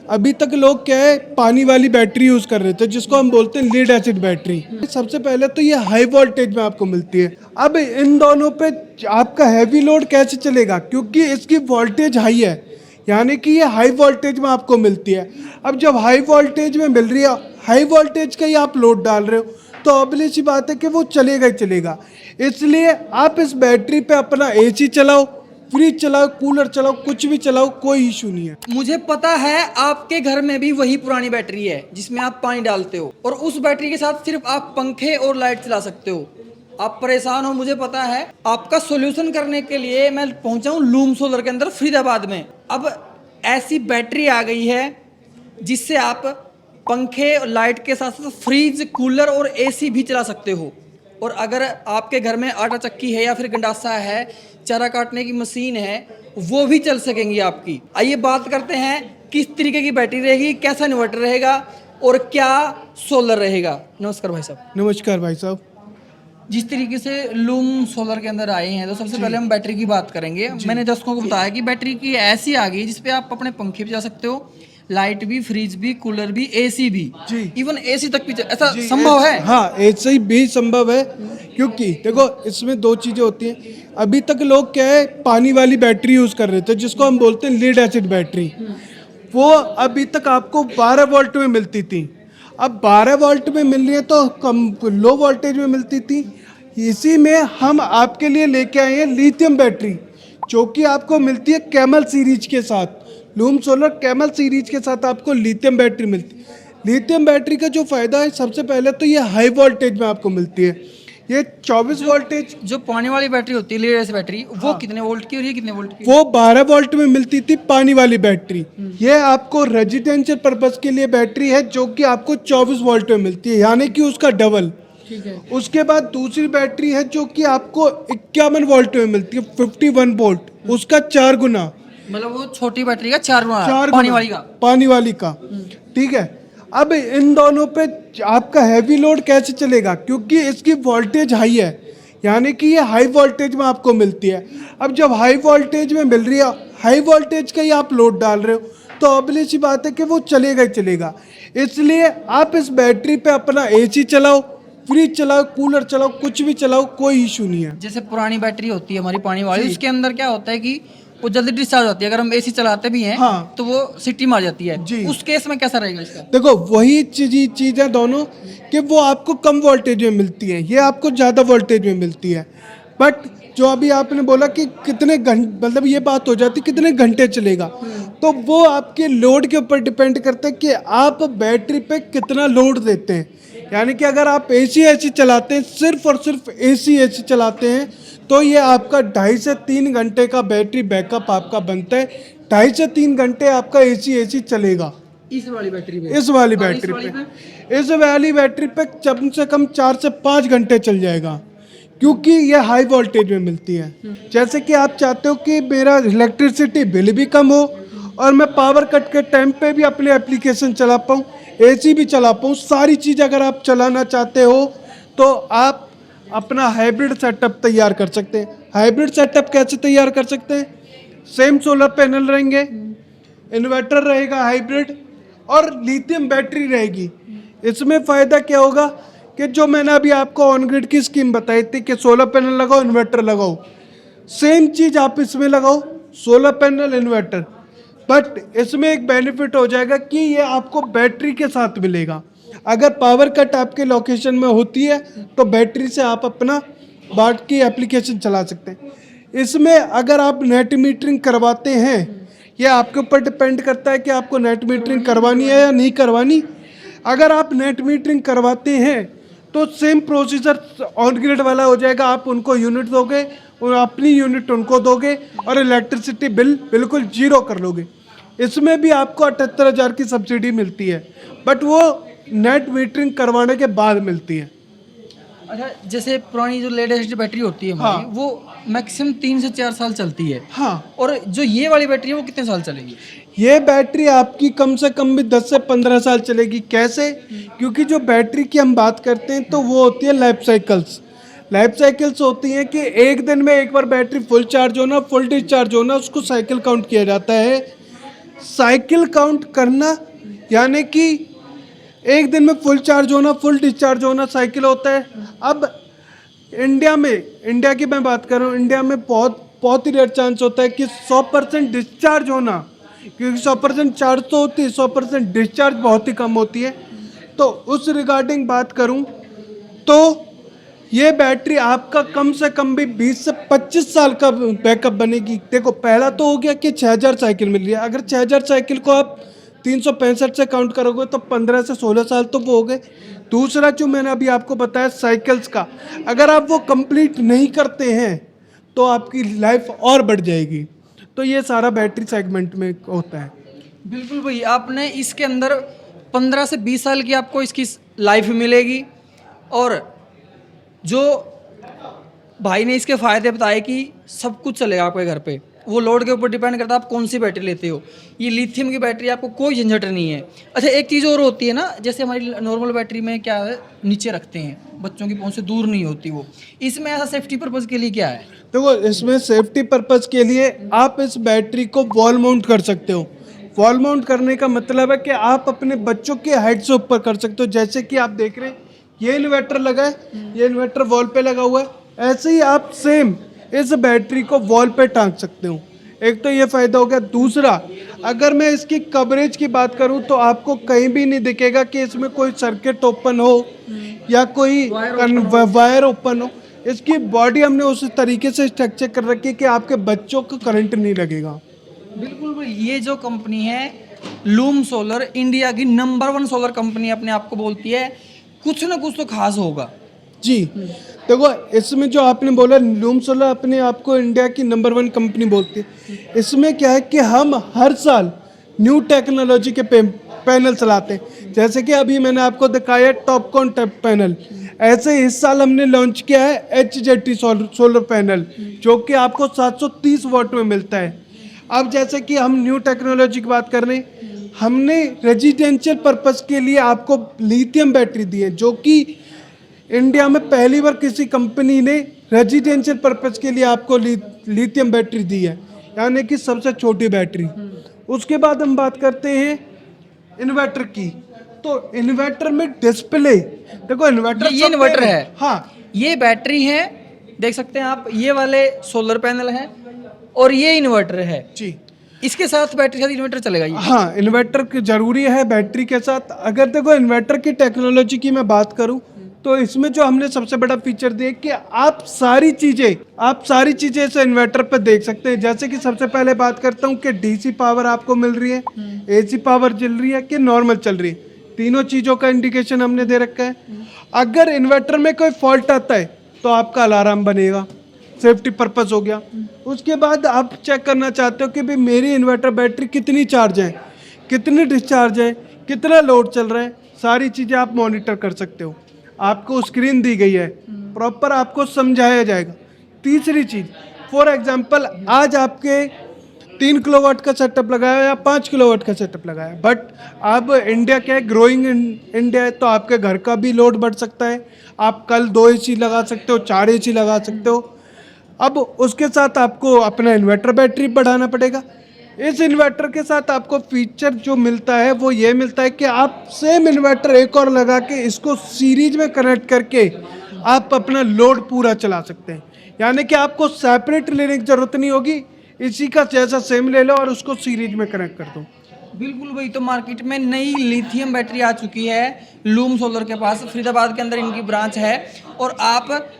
अभी तक लोग क्या है पानी वाली बैटरी यूज कर रहे थे जिसको हम बोलते हैं लीड एसिड बैटरी। सबसे पहले तो ये हाई वोल्टेज में आपको मिलती है। अब इन दोनों पे आपका हैवी लोड कैसे चलेगा, क्योंकि इसकी वोल्टेज हाई है, यानी कि ये हाई वोल्टेज में आपको मिलती है। अब जब हाई वोल्टेज में मिल रही है, हाई वोल्टेज का ही आप लोड डाल रहे हो, तो ऑब्वियस सी बात है कि वो चलेगा ही चलेगा। इसलिए आप इस बैटरी पे अपना एसी चलाओ, फ्रिज चलाओ, कूलर चलाओ, कुछ भी चलाओ, कोई इशू नहीं है। मुझे पता है आपके घर में भी वही पुरानी बैटरी है जिसमें आप पानी डालते हो, और उस बैटरी के साथ सिर्फ आप पंखे और लाइट चला सकते हो। आप परेशान हो, मुझे पता है। आपका सोल्यूशन करने के लिए मैं पहुंचा हूं लूम सोलर के अंदर फरीदाबाद में। अब ऐसी बैटरी आ गई है जिससे आप पंखे और लाइट के साथ साथ फ्रिज, कूलर और एसी भी चला सकते हो। और अगर आपके घर में आटा चक्की है या फिर गंडासा है, चारा काटने की मशीन है, वो भी चल सकेंगी आपकी। आइए बात करते हैं किस तरीके की बैटरी रहेगी, कैसा इन्वर्टर रहेगा और क्या सोलर रहेगा। नमस्कार भाई साहब। नमस्कार भाई साहब। जिस तरीके से लूम सोलर के अंदर आए हैं, तो सबसे पहले हम बैटरी की बात करेंगे। मैंने दर्शकों को बताया कि बैटरी की ऐसी आ गई जिसपे आप अपने पंखे भी जा सकते हो, लाइट भी, फ्रिज भी, कूलर भी, एसी भी, इवन एसी तक भी ऐसा संभव है। हाँ, ऐसा ही भी संभव है, क्योंकि देखो इसमें दो चीजें होती हैं। अभी तक लोग क्या है पानी वाली बैटरी यूज कर रहे थे जिसको हम बोलते हैं लीड एसिड बैटरी। वो अभी तक आपको 12 वोल्ट में मिलती थी। अब 12 वोल्ट में मिल रही है तो कम लो वोल्टेज में मिलती थी। इसी में हम आपके लिए लेके आए हैं लिथियम बैटरी, जो कि आपको मिलती है कैमल सीरीज के साथ। लूम सोलर कैमल सीरीज के साथ आपको लिथियम बैटरी मिलती है। लिथियम बैटरी का जो फायदा है, सबसे पहले तो ये हाई वोल्टेज में आपको मिलती है। ये 24 वोल्टेज जो पानी वाली बैटरी होती है, लीड एसिड बैटरी, वो कितने वोल्ट की और ये कितने वोल्ट की? वो 12 वोल्ट में मिलती थी पानी वाली बैटरी। ये आपको रेजिडेंशियल पर्पस के लिए बैटरी है जो कि आपको 24 वोल्ट में मिलती है, यानी कि उसका डबल। ठीक है। उसके बाद दूसरी बैटरी है जो कि आपको 51 वोल्ट में मिलती है, 51 वोल्ट, उसका 4 गुना। मतलब वो छोटी बैटरी का 4 गुना, 4 पानी वाली का। पानी वाली का। ठीक है। अब इन दोनों पे आपका हैवी लोड कैसे चलेगा, क्योंकि इसकी वोल्टेज हाई है, यानी कि ये हाई वोल्टेज में आपको मिलती है। अब जब हाई वोल्टेज में मिल रही है, हाई वोल्टेज का ही आप लोड डाल रहे हो, तो ऑब्वियस सी बात है कि वो चलेगा ही चलेगा। इसलिए आप इस बैटरी पे अपना एसी चलाओ, फ्रिज चलाओ, कूलर चलाओ, कुछ भी चलाओ, कोई इशू नहीं है। जैसे पुरानी बैटरी होती है हमारी पानी वाली, उसके अंदर क्या होता है कि वो जल्दी डिस्चार्ज होती है। अगर हम एसी चलाते भी हैं, हाँ, तो वो सिटी मार जाती है। जी। उस केस में कैसा रहेगा इसका? देखो वही चीज है दोनों, कि वो आपको कम वोल्टेज में मिलती है, ये आपको ज़्यादा वोल्टेज में मिलती है। बट जो अभी आपने बोला कि कितने घंटे, मतलब ये बात हो जाती कितने घंटे चलेगा, तो वो आपके लोड के ऊपर डिपेंड करता है कि आप बैटरी पे कितना लोड देते हैं। यानी कि अगर आप एसी चलाते हैं, सिर्फ और सिर्फ एसी चलाते हैं, तो ये आपका 2.5 से 3 घंटे का बैटरी बैकअप आपका बनता है। 2.5 से 3 घंटे आपका एसी चलेगा इस वाली बैटरी पे? इस वाली बैटरी पे इस वाली बैटरी पे कम से कम 4 से 5 घंटे चल जाएगा, क्योंकि ये हाई वोल्टेज में मिलती है। जैसे कि आप चाहते हो कि मेरा इलेक्ट्रिसिटी बिल भी कम हो और मैं पावर कट के टाइम पे भी अपने एप्लीकेशन चला पाऊँ, एसी भी चला पाऊँ, सारी चीज़ अगर आप चलाना चाहते हो, तो आप अपना हाइब्रिड सेटअप तैयार कर सकते हैं। हाइब्रिड सेटअप कैसे तैयार कर सकते हैं? सेम सोलर पैनल रहेंगे, इन्वर्टर रहेगा हाइब्रिड, और लिथियम बैटरी रहेगी। इसमें फ़ायदा क्या होगा कि जो मैंने अभी आपको ऑन ग्रिड की स्कीम बताई थी कि सोलर पैनल लगाओ, इन्वर्टर लगाओ, सेम चीज़ आप इसमें लगाओ, सोलर पैनल, इन्वर्टर। बट इसमें एक बेनिफिट हो जाएगा कि ये आपको बैटरी के साथ मिलेगा। अगर पावर कट आपके लोकेशन में होती है, तो बैटरी से आप अपना बाट की एप्लीकेशन चला सकते हैं। इसमें अगर आप नेट मीटरिंग करवाते हैं, ये आपके ऊपर डिपेंड करता है कि आपको नेट मीटरिंग करवानी है या नहीं करवानी। अगर आप नेट मीटरिंग करवाते हैं तो सेम प्रोसीजर ऑन ग्रिड वाला हो जाएगा। आप उनको यूनिट दोगे और अपनी यूनिट उनको दोगे और इलेक्ट्रिसिटी बिल बिल्कुल जीरो कर लोगे। इसमें भी आपको 78,000 की सब्सिडी मिलती है, बट वो नेट मीटरिंग करवाने के बाद मिलती है। अच्छा, जैसे पुरानी जो लेटेस्ट बैटरी होती है हमारी, हाँ, वो मैक्सिमम 3 से 4 साल चलती है। हाँ, और जो ये वाली बैटरी है वो कितने साल चलेगी? ये बैटरी आपकी कम से कम भी 10 से 15 साल चलेगी। कैसे? क्योंकि जो बैटरी की हम बात करते हैं तो वो होती है लाइफ साइकिल्स। लाइफ साइकिल्स होती हैं कि एक दिन में एक बार बैटरी फुल चार्ज होना, फुल डिस्चार्ज होना, उसको साइकिल काउंट किया जाता है। साइकिल काउंट करना, यानी कि एक दिन में फुल चार्ज होना, फुल डिस्चार्ज होना साइकिल होता है। अब इंडिया की मैं बात कर रहा हूँ, इंडिया में बहुत ही रेयर चांस होता है कि 100% डिस्चार्ज होना, क्योंकि 100% चार्ज तो होती है, 100% डिस्चार्ज बहुत ही कम होती है। तो उस रिगार्डिंग बात करूँ तो ये बैटरी आपका कम से कम भी 20 से 25 साल का बैकअप बनेगी। देखो, पहला तो हो गया कि 6000 साइकिल मिल रही है, अगर 6000 साइकिल को आप 365 से काउंट करोगे तो 15 से 16 साल तो वो हो गए। दूसरा जो मैंने अभी आपको बताया साइकिल्स का, अगर आप वो कंप्लीट नहीं करते हैं तो आपकी लाइफ और बढ़ जाएगी। तो ये सारा बैटरी सेगमेंट में होता है। बिल्कुल भाई, आपने इसके अंदर 15 से 20 साल की आपको इसकी लाइफ मिलेगी। और जो भाई ने इसके फ़ायदे बताए कि सब कुछ चलेगा आपके घर पे, वो लोड के ऊपर डिपेंड करता है आप कौन सी बैटरी लेते हो। ये लिथियम की बैटरी, आपको कोई झंझट नहीं है। अच्छा, एक चीज़ और होती है ना, जैसे हमारी नॉर्मल बैटरी में क्या है, नीचे रखते हैं, बच्चों की पहुंच से दूर नहीं होती वो। इसमें ऐसा सेफ्टी पर्पज़ के लिए क्या है? देखो, इसमें सेफ्टी पर्पस के लिए आप इस बैटरी को वॉल माउंट कर सकते हो। वॉल माउंट करने का मतलब है कि आप अपने बच्चों के हाइट से ऊपर कर सकते हो। जैसे कि आप देख रहे हैं, ये इन्वर्टर लगा है, ये इन्वर्टर वॉल पे लगा हुआ है, ऐसे ही आप सेम इस बैटरी को वॉल पे टांग सकते हो। एक तो ये फ़ायदा हो गया। दूसरा, अगर मैं इसकी कवरेज की बात करूं तो आपको कहीं भी नहीं दिखेगा कि इसमें कोई सर्किट ओपन हो या कोई वायर ओपन हो। इसकी बॉडी हमने उस तरीके से स्ट्रक्चर कर रखी है कि आपके बच्चों को करंट नहीं लगेगा। बिल्कुल भाई, ये जो कंपनी है लूम सोलर, इंडिया की नंबर 1 सोलर कंपनी अपने आप को बोलती है। कुछ ना कुछ तो खास होगा। जी, देखो, इसमें जो आपने बोला लूम सोलर अपने आप को इंडिया की नंबर 1 कंपनी बोलती है। इसमें क्या है कि हम हर साल न्यू टेक्नोलॉजी के पैनल चलाते हैं। जैसे कि अभी मैंने आपको दिखाया टॉपकॉन पैनल, ऐसे इस साल हमने लॉन्च किया है HZT सोलर पैनल, जो कि आपको 730 वाट में मिलता है। अब जैसे कि हम न्यू टेक्नोलॉजी की बात कर रहे हैं, हमने रेजिडेंशियल पर्पस के लिए आपको लिथियम बैटरी दी है, जो कि इंडिया में पहली बार किसी कंपनी ने रेजिडेंशियल पर्पस के लिए आपको लिथियम बैटरी दी है, यानी कि सबसे छोटी बैटरी। उसके बाद हम बात करते हैं इन्वर्टर की। तो इन्वर्टर में डिस्प्ले, देखो इन्वर्टर ये इन्वर्टर है। हाँ, ये बैटरी है, देख सकते हैं आप। ये वाले सोलर पैनल है और ये इन्वर्टर है जी। इसके साथ बैटरी के साथ इन्वर्टर चलेगा ये? हाँ, इन्वर्टर जरूरी है बैटरी के साथ। अगर देखो इन्वर्टर की टेक्नोलॉजी की मैं बात करूं तो इसमें जो हमने सबसे बड़ा फीचर दिया कि आप सारी चीजें इस इन्वर्टर पर देख सकते हैं। जैसे कि सबसे पहले बात करता हूं कि डीसी पावर आपको मिल रही है, एसी पावर चल रही है कि नॉर्मल चल रही है, तीनों चीजों का इंडिकेशन हमने दे रखा है। अगर इन्वर्टर में कोई फॉल्ट आता है तो आपका अलार्म बनेगा, सेफ्टी पर्पस हो गया। उसके बाद आप चेक करना चाहते हो कि भाई मेरी इन्वर्टर बैटरी कितनी चार्ज है, कितनी डिस्चार्ज है, कितना लोड चल रहा है, सारी चीज़ें आप मॉनिटर कर सकते हो। आपको स्क्रीन दी गई है, प्रॉपर आपको समझाया जाएगा। तीसरी चीज़, फॉर एग्जांपल आज आपके 3 किलोवाट का सेटअप लगाया या 5 किलोवाट का सेटअप लगाया, बट अब इंडिया क्या है, ग्रोइंग इंडिया है, तो आपके घर का भी लोड बढ़ सकता है। आप कल 2 AC लगा सकते हो, 4 AC लगा सकते हो। अब उसके साथ आपको अपना इन्वर्टर बैटरी बढ़ाना पड़ेगा। इस इन्वर्टर के साथ आपको फीचर जो मिलता है वो ये मिलता है कि आप सेम इन्वर्टर एक और लगा के इसको सीरीज में कनेक्ट करके आप अपना लोड पूरा चला सकते हैं, यानी कि आपको सेपरेट लेने की ज़रूरत नहीं होगी। इसी का जैसा सेम ले लो और उसको सीरीज में कनेक्ट कर दो। बिल्कुल भाई, तो मार्केट में नई लिथियम बैटरी आ चुकी है लूम सोलर के पास, फरीदाबाद के अंदर इनकी ब्रांच है। और आप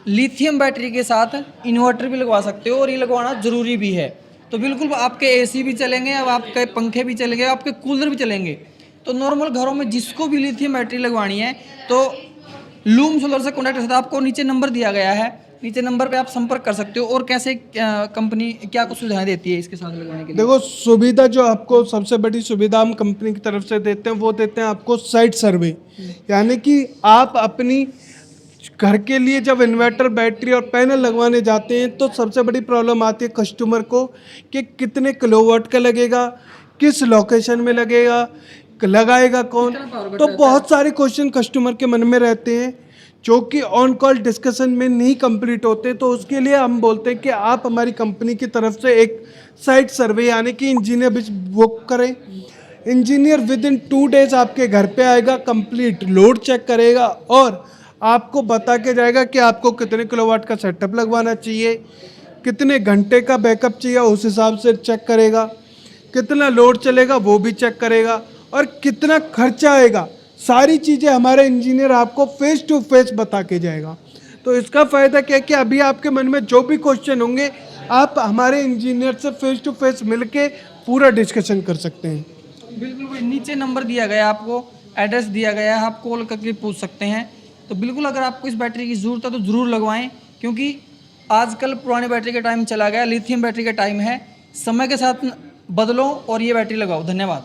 लिथियम बैटरी के साथ इन्वर्टर भी लगवा सकते हो और ये लगवाना ज़रूरी भी है। तो बिल्कुल आपके एसी भी चलेंगे, अब आपके पंखे भी चलेंगे, आपके कूलर भी चलेंगे। तो नॉर्मल घरों में जिसको भी लिथियम बैटरी लगवानी है तो लूम सोलर से कॉन्टैक्ट कर सकते हो। आपको नीचे नंबर दिया गया है, नीचे नंबर पे आप संपर्क कर सकते हो। और कैसे कंपनी क्या कुछ सुविधाएं देती है इसके साथ लगवाने के लिए? देखो, सुविधा जो आपको सबसे बड़ी सुविधा हम कंपनी की तरफ से देते हैं वो देते हैं आपको साइट सर्वे, यानी कि आप अपनी घर के लिए जब इन्वर्टर बैटरी और पैनल लगवाने जाते हैं तो सबसे बड़ी प्रॉब्लम आती है कस्टमर को कि कितने किलोवाट का लगेगा, किस लोकेशन में लगेगा, लगाएगा कौन। तो बहुत सारे क्वेश्चन कस्टमर के मन में रहते हैं, जो कि ऑन कॉल डिस्कशन में नहीं कंप्लीट होते, तो उसके लिए हम बोलते हैं कि आप हमारी कंपनी की तरफ से एक साइट सर्वे यानी कि इंजीनियर भी बुक करें। इंजीनियर विद इन 2 डेज आपके घर पे आएगा, कंप्लीट लोड चेक करेगा और आपको बता के जाएगा कि आपको कितने किलोवाट का सेटअप लगवाना चाहिए, कितने घंटे का बैकअप चाहिए उस हिसाब से चेक करेगा, कितना लोड चलेगा वो भी चेक करेगा और कितना खर्चा आएगा, सारी चीज़ें हमारे इंजीनियर आपको फेस टू फेस बता के जाएगा। तो इसका फ़ायदा क्या है कि अभी आपके मन में जो भी क्वेश्चन होंगे आप हमारे इंजीनियर से फेस टू फेस मिलके पूरा डिस्कशन कर सकते हैं। बिल्कुल भाई, नीचे नंबर दिया गया है, आपको एड्रेस दिया गया है, आप कॉल करके पूछ सकते हैं। तो बिल्कुल अगर आपको इस बैटरी की ज़रूरत है तो ज़रूर लगवाएं, क्योंकि आजकल पुरानी बैटरी का टाइम चला गया, लिथियम बैटरी का टाइम है। समय के साथ बदलो और ये बैटरी लगाओ। धन्यवाद।